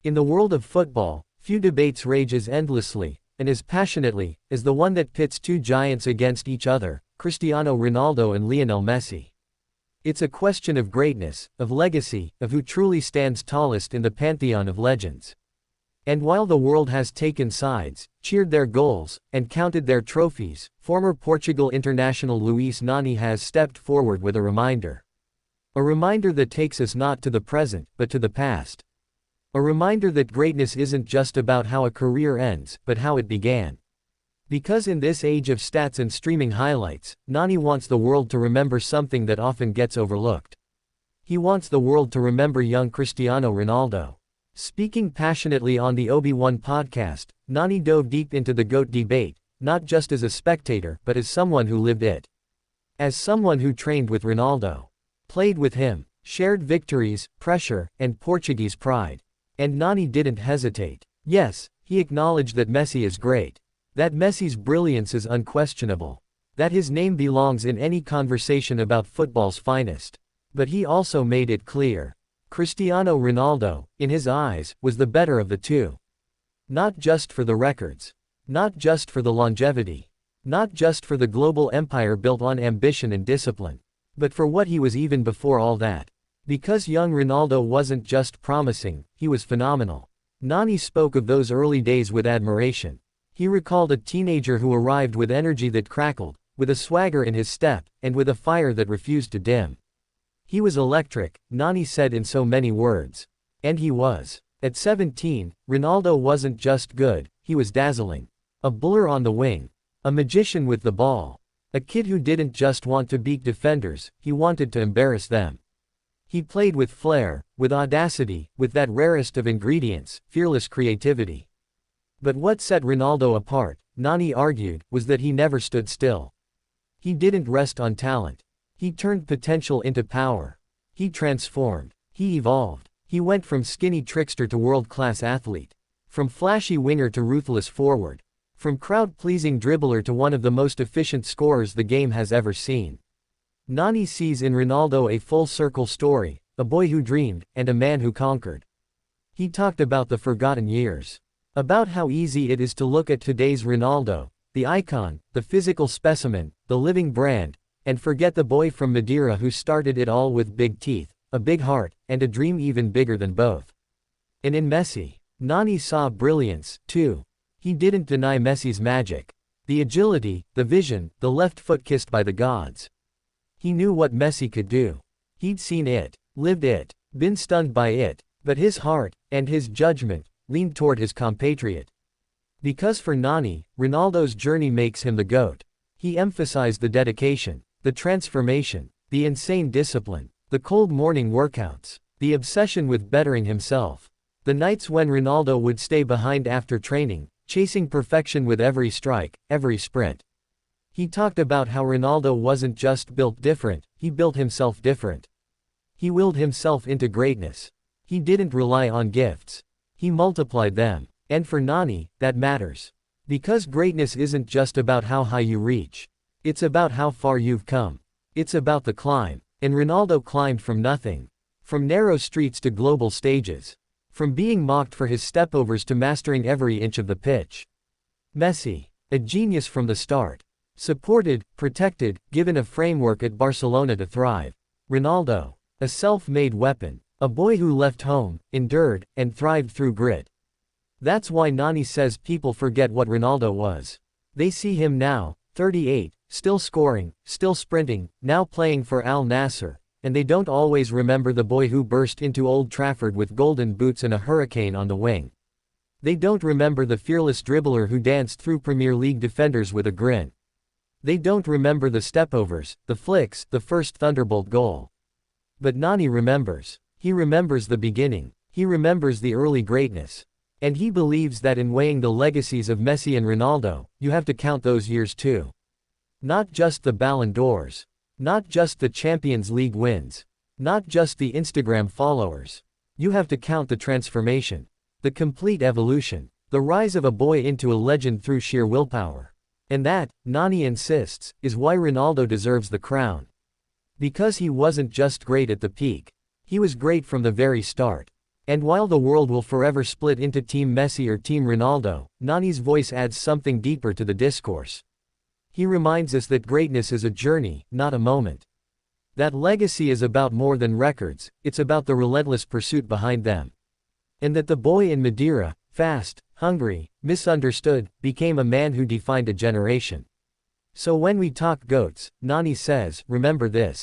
In the world of football, few debates rage as endlessly, and as passionately, as the one that pits two giants against each other, Cristiano Ronaldo and Lionel Messi. It's a question of greatness, of legacy, of who truly stands tallest in the pantheon of legends. And while the world has taken sides, cheered their goals, and counted their trophies, former Portugal international Luis Nani has stepped forward with a reminder. A reminder that takes us not to the present, but to the past. A reminder that greatness isn't just about how a career ends, but how it began. Because in this age of stats and streaming highlights, Nani wants the world to remember something that often gets overlooked. He wants the world to remember young Cristiano Ronaldo. Speaking passionately on the ObiOne podcast, Nani dove deep into the GOAT debate, not just as a spectator but as someone who lived it. As someone who trained with Ronaldo, played with him, shared victories, pressure, and Portuguese pride. And Nani didn't hesitate. Yes, he acknowledged that Messi is great. That Messi's brilliance is unquestionable. That his name belongs in any conversation about football's finest. But he also made it clear. Cristiano Ronaldo, in his eyes, was the better of the two. Not just for the records. Not just for the longevity. Not just for the global empire built on ambition and discipline. But for what he was even before all that. Because young Ronaldo wasn't just promising, he was phenomenal. Nani spoke of those early days with admiration. He recalled a teenager who arrived with energy that crackled, with a swagger in his step, and with a fire that refused to dim. He was electric, Nani said in so many words. And he was. At 17, Ronaldo wasn't just good, he was dazzling. A blur on the wing. A magician with the ball. A kid who didn't just want to beat defenders, he wanted to embarrass them. He played with flair, with audacity, with that rarest of ingredients, fearless creativity. But what set Ronaldo apart, Nani argued, was that he never stood still. He didn't rest on talent. He turned potential into power. He transformed. He evolved. He went from skinny trickster to world-class athlete. From flashy winger to ruthless forward. From crowd-pleasing dribbler to one of the most efficient scorers the game has ever seen. Nani sees in Ronaldo a full-circle story, a boy who dreamed, and a man who conquered. He talked about the forgotten years. About how easy it is to look at today's Ronaldo, the icon, the physical specimen, the living brand, and forget the boy from Madeira who started it all with big teeth, a big heart, and a dream even bigger than both. And in Messi, Nani saw brilliance, too. He didn't deny Messi's magic. The agility, the vision, the left foot kissed by the gods. He knew what Messi could do. He'd seen it, lived it, been stunned by it, but his heart, and his judgment, leaned toward his compatriot. Because for Nani, Ronaldo's journey makes him the GOAT. He emphasized the dedication, the transformation, the insane discipline, the cold morning workouts, the obsession with bettering himself. The nights when Ronaldo would stay behind after training, chasing perfection with every strike, every sprint. He talked about how Ronaldo wasn't just built different, he built himself different. He willed himself into greatness. He didn't rely on gifts. He multiplied them. And for Nani, that matters. Because greatness isn't just about how high you reach. It's about how far you've come. It's about the climb. And Ronaldo climbed from nothing. From narrow streets to global stages. From being mocked for his stepovers to mastering every inch of the pitch. Messi, a genius from the start. Supported, protected, given a framework at Barcelona to thrive. Ronaldo, a self-made weapon. A boy who left home, endured, and thrived through grit. That's why Nani says people forget what Ronaldo was. They see him now, 38, still scoring, still sprinting, now playing for Al Nassr, and they don't always remember the boy who burst into Old Trafford with golden boots and a hurricane on the wing. They don't remember the fearless dribbler who danced through Premier League defenders with a grin. They don't remember the stepovers, the flicks, the first thunderbolt goal. But Nani remembers. He remembers the beginning. He remembers the early greatness. And he believes that in weighing the legacies of Messi and Ronaldo, you have to count those years too. Not just the Ballon d'Ors. Not just the Champions League wins. Not just the Instagram followers. You have to count the transformation. The complete evolution. The rise of a boy into a legend through sheer willpower. And that, Nani insists, is why Ronaldo deserves the crown. Because he wasn't just great at the peak. He was great from the very start. And while the world will forever split into Team Messi or Team Ronaldo, Nani's voice adds something deeper to the discourse. He reminds us that greatness is a journey, not a moment. That legacy is about more than records, it's about the relentless pursuit behind them. And that the boy in Madeira, fast, hungry, misunderstood, became a man who defined a generation. So when we talk GOATs, Nani says, remember this.